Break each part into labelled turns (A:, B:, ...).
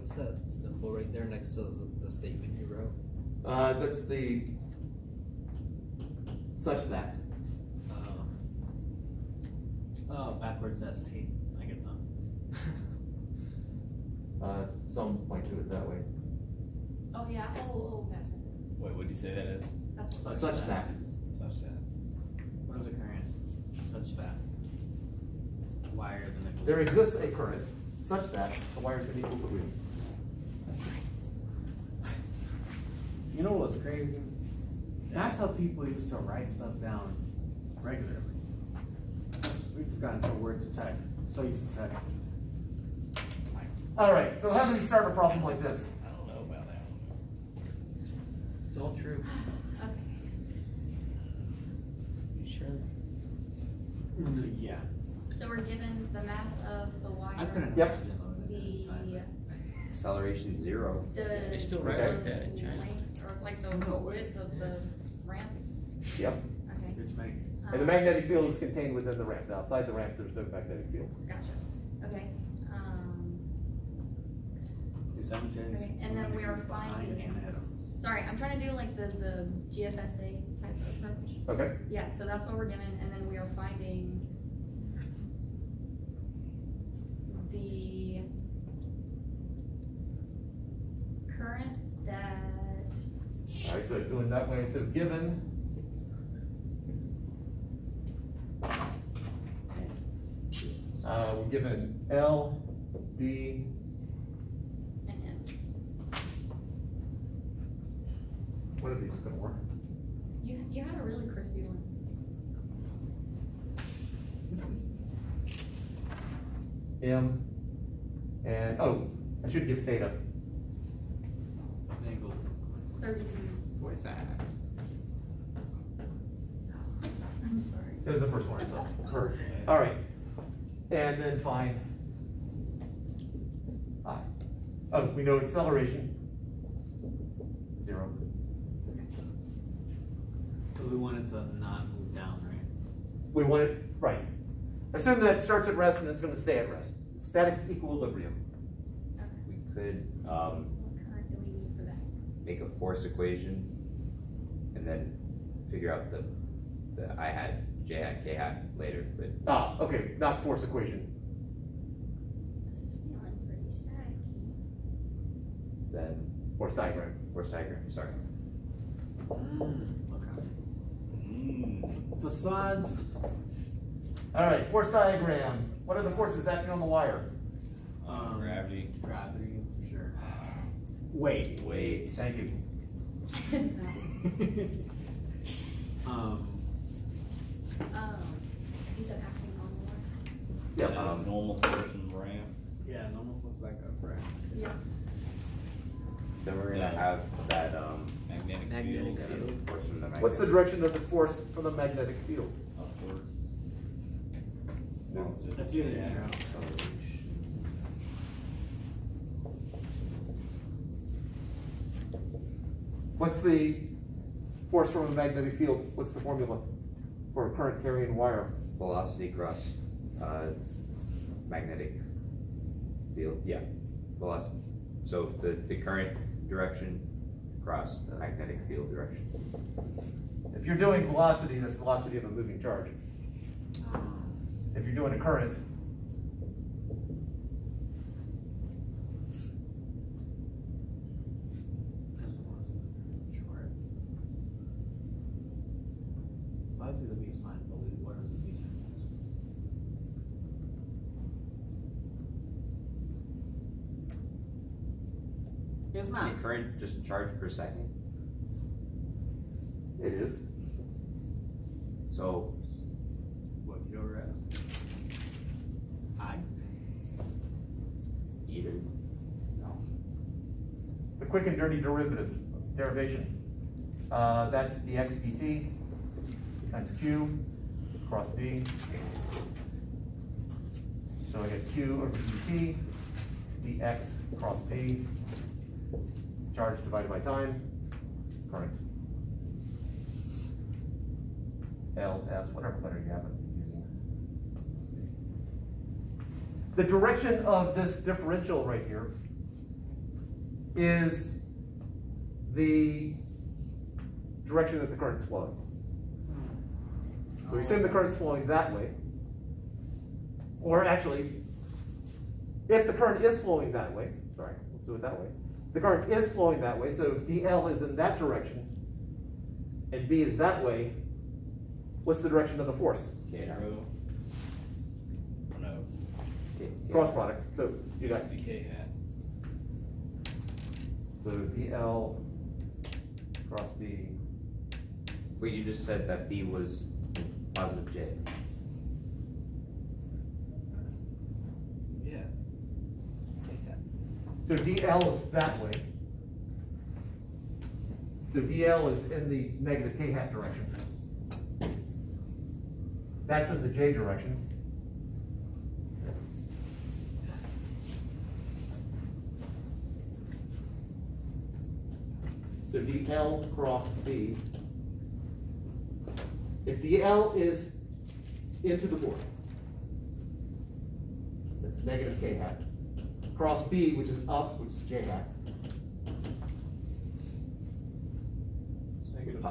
A: What's that symbol right there next to the statement you wrote?
B: That's the such that.
C: Oh, backwards ST. I get that.
B: Some point to it that way.
D: Oh yeah. Oh, gotcha.
E: Wait, what did you say that is?
D: That's what
B: Such that.
E: Such that.
C: What is a current? Such that. Wires in the.
B: There exists a current such that the wires in equilibrium.
C: You know what's crazy? That's how people used to write stuff down regularly. We just gotten so word to text, so used to text.
B: All right, so how do we start a problem like this?
E: I don't know about that one.
A: It's all true.
D: Okay.
C: You sure? Yeah.
D: So we're given the mass of the wire.
C: I couldn't
B: Yep.
C: imagine loading it this time.
F: Acceleration 0.
D: The
E: They still
B: Okay.
E: write that in China.
D: length, or like the width of the ramp.
B: Yep.
D: Okay.
C: It's made.
B: And the magnetic field is contained within the ramp. Outside the ramp, there's no magnetic field.
D: Gotcha. Okay.
C: Okay,
D: and then we are finding.
C: and ahead of us.
D: Sorry, I'm trying to do like the GFSA type of approach.
B: Okay.
D: Yeah, so that's what we're given, and then we are finding the current that.
B: All right, so doing that way instead of given. We're given L, B,
D: And N.
B: what are these going to work?
D: You had a really crispy one.
B: M, and, oh, I should give theta.
C: Angle.
D: 30 degrees.
F: 45.
D: I'm sorry.
B: It was the first one I saw. Heard. All right. And then find I. Oh, we know acceleration, 0.
C: Because we wanted to not move down, right?
B: We want it, right. Assume that it starts at rest and it's going to stay at rest. Static equilibrium.
D: Okay.
F: We could
D: What current do we need for that?
F: make a force equation and then figure out the I hat, J hat, K hat later. But
B: Ah, okay, not force equation.
D: This is feeling pretty staticky.
F: then
B: Force diagram.
F: force diagram, sorry.
C: Okay. Facades.
B: All right, force diagram. What are the forces acting on the wire?
E: Gravity.
C: Gravity, for sure. Wait.
F: Wait.
B: Thank you.
D: You said acting on the wire?
B: Yep.
E: Normal force and ramp.
C: Yeah, normal force back up, right?
D: Yeah.
F: Then we're gonna have that
E: Magnetic
A: Magnetic
E: field.
A: field.
F: force from the magnetic.
B: What's the direction of the force from the magnetic field?
E: Upwards.
C: That's either in or out.
B: What's the force from a magnetic field? What's the formula for a current carrying wire?
F: Velocity cross magnetic field. Yeah, velocity. So the current direction cross the magnetic field direction.
B: If you're doing velocity, that's the velocity of a moving charge. If you're doing a current,
C: Obviously the B's fine, but what does the B stand for? It's
F: Is
C: not.
F: the current just charge per second?
B: it is.
F: So
C: What, kRs? I?
F: either. No.
B: The quick and dirty derivation. That's dx dt times q cross b. So I get q over dt, dx cross b, charge divided by time, current. LS, whatever letter you happen to be using. The direction of this differential right here is the direction that the current's flowing. So we assume the current's flowing that way. Or actually, if the current is flowing that way, sorry, let's do it that way. The current is flowing that way, so if DL is in that direction, and B is that way, what's the direction of the force?
E: Zero. No.
B: Cross product. So you got,
A: K hat.
B: so DL cross B.
F: Wait, you just said that B was positive J.
A: Yeah. K hat.
B: So DL is that way. So DL is in the negative K hat direction. That's in the J direction. So DL cross B. If DL is into the board, that's negative K hat. Cross B, which is up, which is J hat.
F: Negative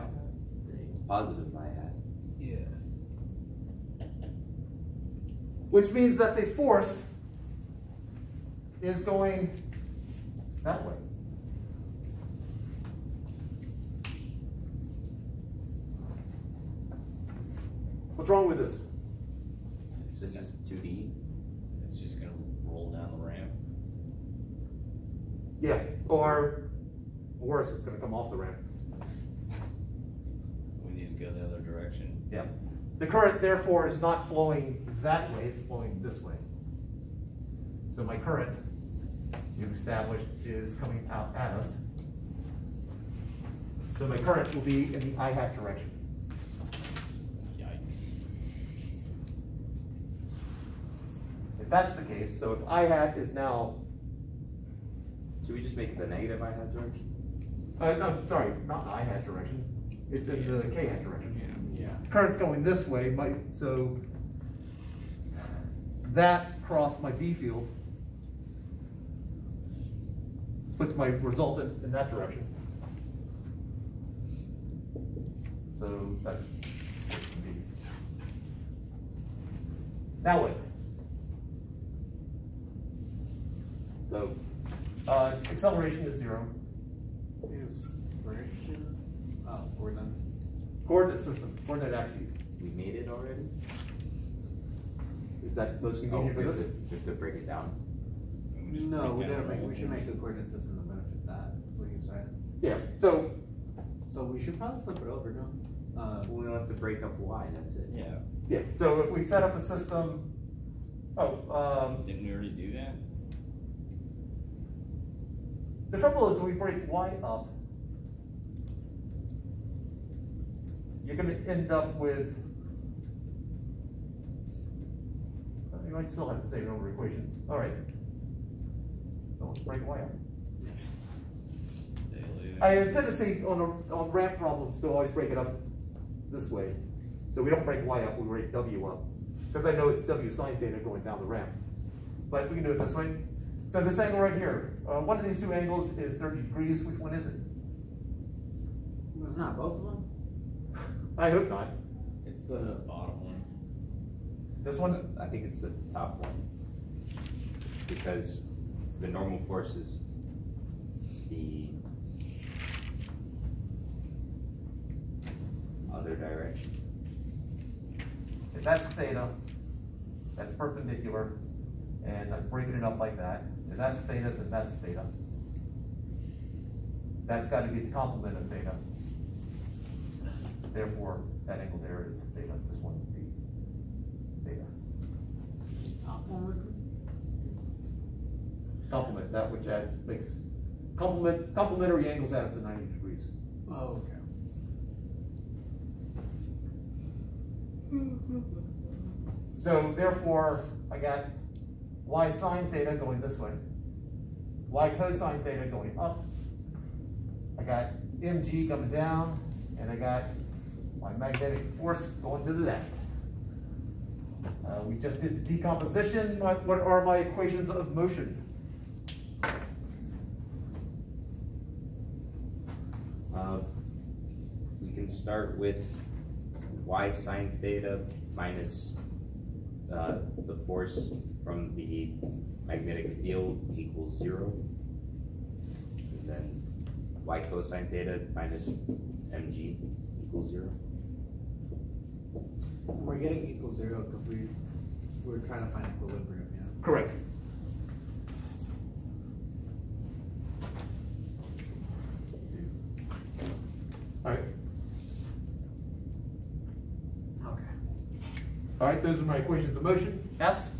F: positive I hat.
A: Yeah.
B: Which means that the force is going that way. What's wrong with this?
F: This is 2D.
E: It's just gonna roll down the ramp.
B: Yeah, or worse, it's going to come off the ramp.
E: We need to go the other direction.
B: Yeah. The current, therefore, is not flowing that way, it's flowing this way. So my current, you've established, is coming out at us. So my current will be in the I hat direction.
E: Yikes.
B: If that's the case, so if I hat is now,
F: Should we just make it the negative I hat direction?
B: no, sorry, not I hat direction. It's in the K hat direction.
C: Yeah.
B: Current's going this way, so that cross my B field puts my resultant in that direction. So that's B. Now what? So acceleration is 0.
C: Is friction? Oh, we're done.
B: Coordinate system, coordinate axes.
F: We made it already?
B: Is that most
F: Oh,
B: convenient for
F: we have
B: this?
F: to, we have to break it down.
C: No, we
E: Break down
C: gotta make,
E: the
C: we should
E: whole
C: make the
E: thing.
C: coordinate system to benefit that, is what he's saying.
B: Yeah, so
C: So we should probably flip it over, no?
F: We don't have to break up Y, that's it.
E: Yeah.
B: yeah, so if we set up a system,
E: Didn't we already do that?
B: the trouble is we break Y up, you're gonna end up with, you might still have the same number of equations. All right. So let's break Y up. I have a tendency on ramp problems to always break it up this way. So we don't break Y up, we break W up. Because I know it's W sine theta going down the ramp. But we can do it this way. So this angle right here, one of these two angles is 30 degrees. Which one is it?
C: It's not both of them?
B: I hope not.
E: It's the bottom one.
B: This one?
F: I think it's the top one. Because the normal force is the other direction.
B: If that's theta, that's perpendicular, and I'm breaking it up like that. If that's theta, then that's theta. That's got to be the complement of theta. Therefore, that angle there is theta. This one would be theta.
C: Top one?
B: Complement, that which makes complementary angles add up to 90 degrees.
C: Oh, okay.
B: So therefore, I got y sine theta going this way, y cosine theta going up. I got mg coming down, and I got my magnetic force going to the left. We just did the decomposition. What are my equations of motion?
F: We can start with y sine theta minus the force from the magnetic field equals 0. And then y cosine theta minus mg equals 0.
C: We're getting equal 0 because we're trying to find equilibrium, yeah.
B: Correct. All right.
C: Okay.
B: All right, those are my equations of motion. S.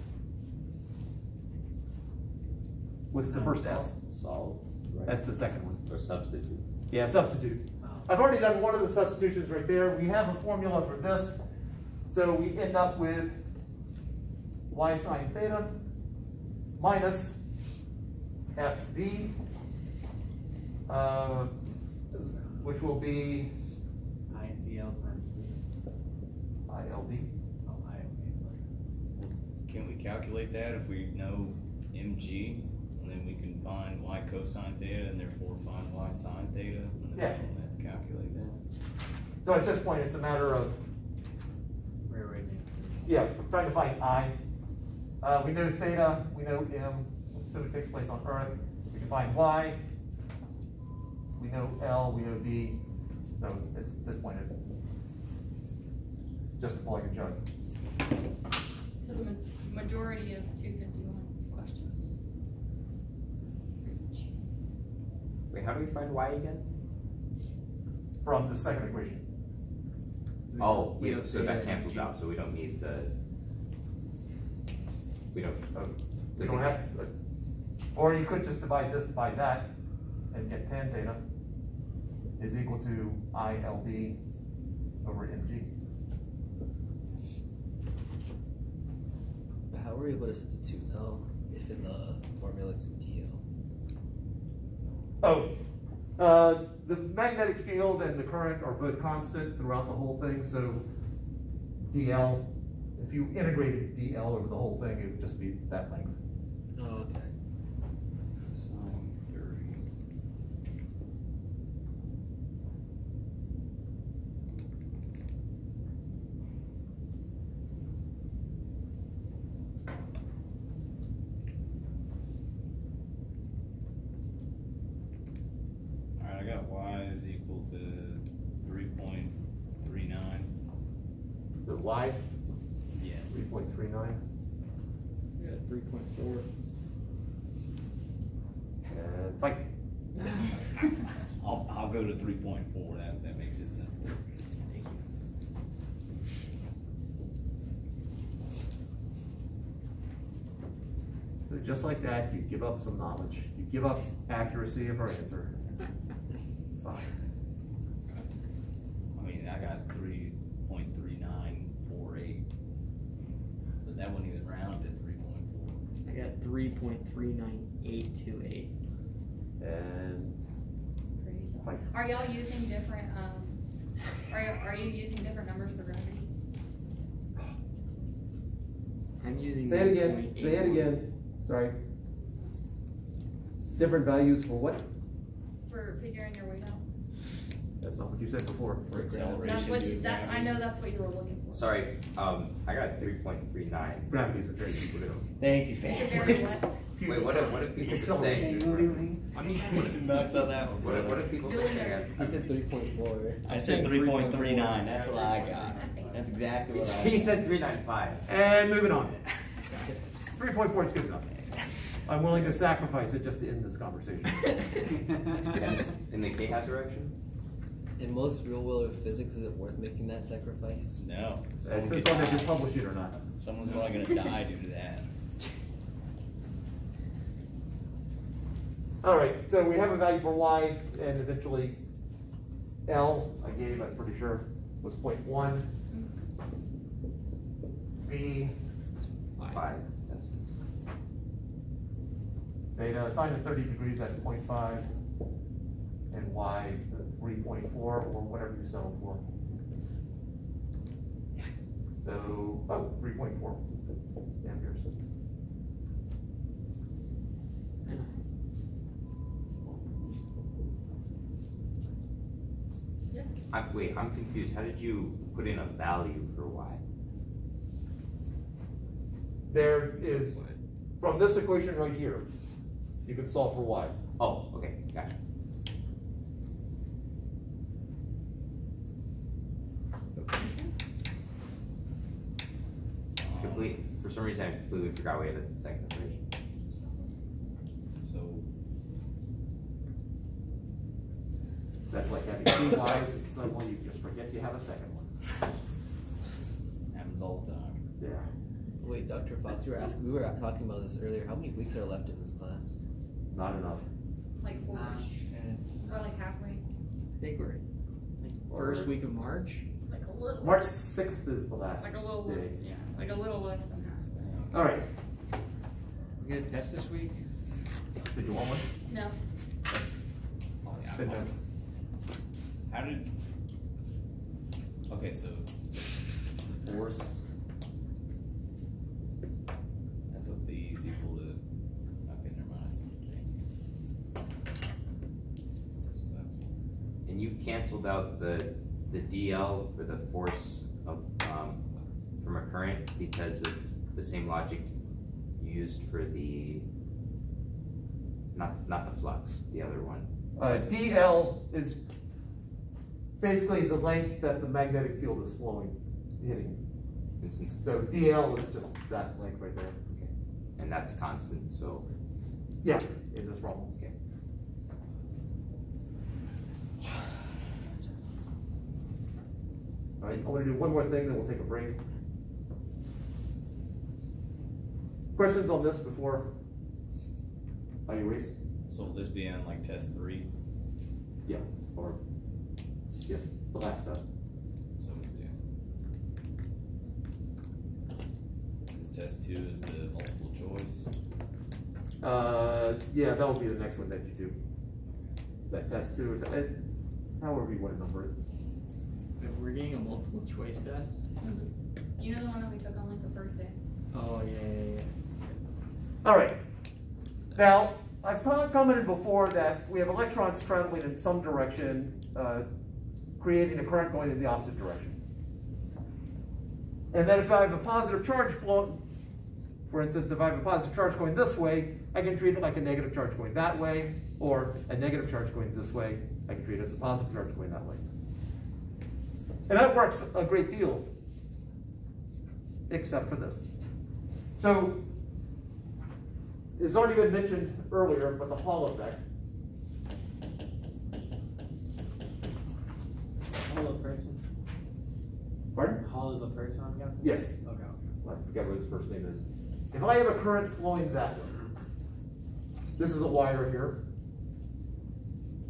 B: What's the first S?
F: Solve, right?
B: That's the second one.
F: Or substitute.
B: Yeah, substitute. I've already done one of the substitutions right there. We have a formula for this. So we end up with y sine theta minus FD, which will be
C: IDL times B.
B: ILD.
C: Oh, ILD.
E: Can we calculate that if we know mg, and then we can find y cosine theta, and therefore find y sine theta, and then
B: Yeah.
E: we don't have to calculate that?
B: So at this point, it's a matter of,
C: Rearranging.
B: yeah, trying to find I. We know theta, we know M, so it takes place on Earth. We can find Y. We know L, we know D. So it's at this point, it's just a pull like a jug.
D: So the majority of 251 questions.
F: Wait, how do we find y again?
B: From the second equation.
F: Oh,
A: We
F: yeah,
A: don't
F: so
A: say
F: that
A: that
F: cancels
A: mg.
F: out, so we don't need the, we don't,
B: We
F: does
B: don't
F: it-
B: have, or you could just divide this by that and get tan theta is equal to ILD over MG.
A: How are we able to substitute L if in the formula it's DL?
B: Oh, the magnetic field and the current are both constant throughout the whole thing, so DL, if you integrated DL over the whole thing, it would just be that length.
A: Oh, okay.
E: Sine 30. Alright, I got y is equal to 3.39.
B: The Y,
E: Yes.
B: 3.39,
A: Yeah, 3.4.
B: and fight.
E: I'll go to 3.4, that makes it simple.
A: Thank you.
B: So just like that, you give up some knowledge. You give up accuracy of our answer. Fine.
E: I mean, I got 3.3948. So that wouldn't even round to 3.4.
G: I got 3.39828.
B: And
D: Pretty simple.
B: Fine.
D: Are y'all using different, are you using different numbers for gravity?
G: I'm using
B: say it again,
G: 1.81.
B: say it again. Sorry. Different values for what?
D: For figuring your weight out?
B: That's not what you said before.
E: For acceleration.
D: That's what
E: due
D: you,
E: to
D: that's, I
E: gravity.
D: know that's what you were looking for.
F: sorry, I got 3.39.
B: Gravity is a very equal deal.
C: Thank you,
D: It's a very what?
F: Wait, what if people
B: It's
F: could say?
B: acceleration.
E: I need to put some bucks on that one.
F: What if people could say?
A: I said 3.4.
E: I said 3.39, that's what I got. That's exactly what I
C: He
E: got.
C: said 395.
B: And moving on. 3.4 is good enough. I'm willing to sacrifice it just to end this conversation.
F: And it's in the k-hat direction?
A: In most real world physics, is it worth making that sacrifice?
E: No,
B: It
E: someone could
B: depends on if you
E: die.
B: publish it or not.
E: Someone's probably gonna die due to that.
B: All right, so we have a value for y, and eventually L, I gave, I'm pretty sure, was 0.1. B,
F: 5. That's
B: theta, sine of 30 degrees, that's 0.5. And y, 3.4, or whatever you settle for. So, 3.4 amperes.
F: Wait, I'm confused. How did you put in a value for y?
B: There is, from this equation right here, you can solve for y.
F: Oh, okay, gotcha. For some reason, I completely forgot we had a second equation.
E: So,
B: That's like having two y's and suddenly you just forget you have a second one.
E: happens all the time.
B: Yeah.
A: Wait, Dr. Fox, we were talking about this earlier. How many weeks are left in this class?
B: Not enough.
D: Like 4-ish, or like halfway,
G: I think we're like first week of March.
D: like a little.
B: March 6th is the last
D: Like a little
B: day.
D: less, yeah, like a little less than halfway.
B: All right.
G: We got a test this week.
B: Did you want one?
D: No,
E: Oh, yeah.
B: Then no.
E: How did? Okay, so the force. F of B is equal to. Okay, never mind. I see the thing. So that's.
F: And you canceled out the DL for the force of from a current because of the same logic you used for the not the flux, the other one.
B: DL is basically the length that the magnetic field is flowing, hitting.
F: And since
B: So DL is just that length right there.
F: okay, and that's constant, so
B: Yeah, in this problem.
F: okay.
B: All right, I want to do one more thing, then we'll take a break. Questions on this before I erase?
E: So will this be on like test 3?
B: Yeah, or yes, the last test.
E: So yeah. This test 2 is the multiple choice.
B: Yeah, that will be the next one that you do. Is that test 2? However you want to number it.
G: If we're getting a multiple choice test.
D: you know the one that we took on like the first day?
G: Oh yeah.
B: All right. Now, I've commented before that we have electrons traveling in some direction, creating a current going in the opposite direction. And then if I have a positive charge flow, for instance, if I have a positive charge going this way, I can treat it like a negative charge going that way, or a negative charge going this way, I can treat it as a positive charge going that way. And that works a great deal, except for this. So, it's already been mentioned earlier, but the Hall effect.
C: Hall of person.
B: Pardon?
C: Hall is a person, I'm guessing?
B: Yes.
C: Okay.
B: I forget what his first name is. If I have a current flowing that way, this is a wire here.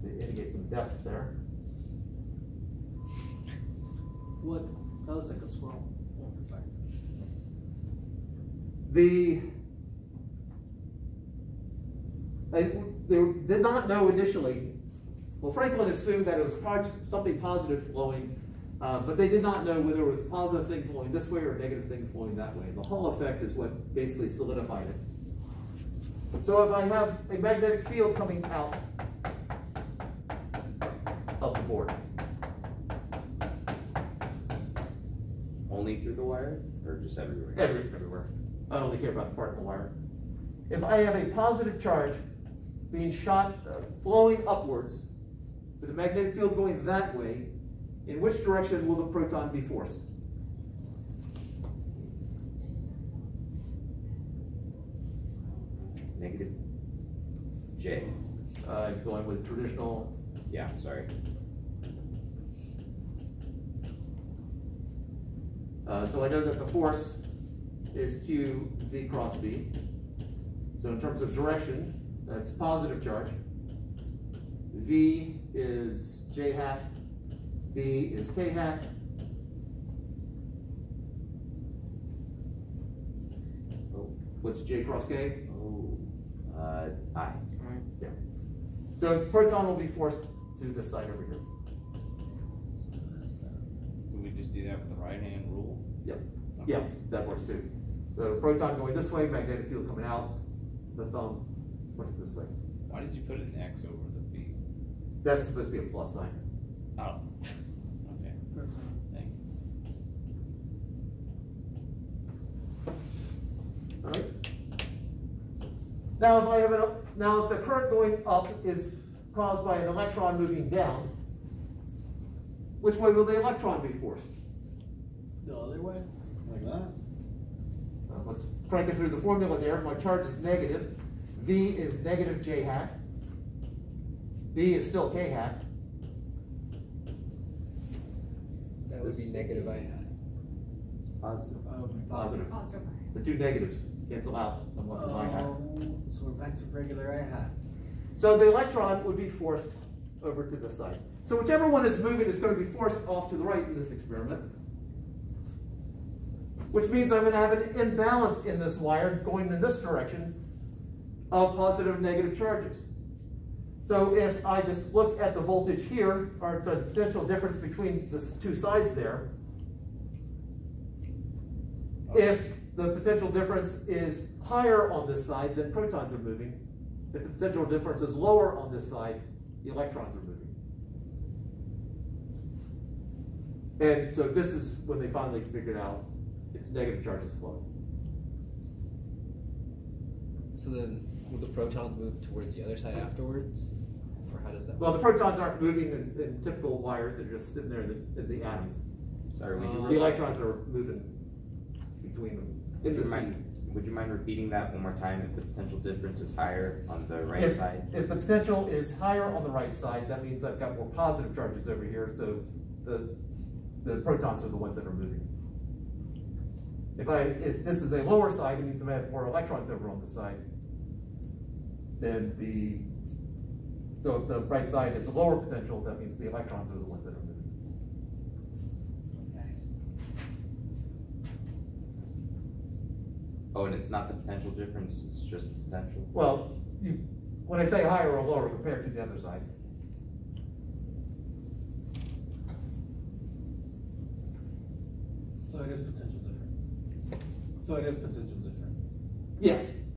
B: It indicates some depth there.
C: What? That looks like a squirrel. Oh, sorry.
B: They did not know initially. Well, Franklin assumed that it was something positive flowing, but they did not know whether it was a positive thing flowing this way or a negative thing flowing that way. The Hall effect is what basically solidified it. So if I have a magnetic field coming out of the board,
F: Only through the wire or just everywhere?
B: everywhere. I only care about the part in the wire. If I have a positive charge being shot, flowing upwards, with a magnetic field going that way, in which direction will the proton be forced?
F: Negative J.
B: Going with traditional.
F: Yeah, sorry.
B: So I know that the force is Q V cross B. So in terms of direction, that's positive charge. V is J hat, B is K hat. Oh, what's J cross K?
F: Oh, I.
B: Yeah. So proton will be forced to this side over here.
E: Can we just do that with the right hand rule?
B: Yep.
E: Okay.
B: Yeah, that works too. So proton going this way, magnetic field coming out, the thumb points this way.
E: Why did you put an X over the B?
B: That's supposed to be a plus sign.
E: Oh.
B: Now, if the current going up is caused by an electron moving down, which way will the electron be forced?
C: The other way, like that.
B: Let's crank it through the formula there. My charge is negative. V is negative j hat. B is still k hat.
A: That would be negative I hat.
F: It's positive.
B: Positive.
D: Positive.
B: The two negatives cancel out on what I hat.
C: So we're back to regular I hat.
B: So the electron would be forced over to the side. So whichever one is moving is going to be forced off to the right in this experiment. Which means I'm going to have an imbalance in this wire going in this direction of positive and negative charges. So if I just look at the voltage here, or the potential difference between the two sides there, if the potential difference is higher on this side, then protons are moving. If the potential difference is lower on this side, the electrons are moving. And so this is when they finally figured out it's negative charges flowing.
A: So then, will the protons move towards the other side afterwards? Or how does that
B: Well,
A: work?
B: the protons aren't moving in typical wires, they're just sitting there in the atoms.
F: Sorry,
B: The electrons are moving between them in the seed.
F: would you mind repeating that one more time? If the potential difference is higher on the right side?
B: If the potential is higher on the right side, that means I've got more positive charges over here, so the protons are the ones that are moving. If this is a lower side, it means I have more electrons over on the side. So if the right side is a lower potential, that means the electrons are the ones that are moving.
F: Oh, and it's not the potential difference, it's just potential?
B: Well, when I say higher or lower compared to the other side.
C: So it is potential difference. So it is potential difference.
B: Yeah,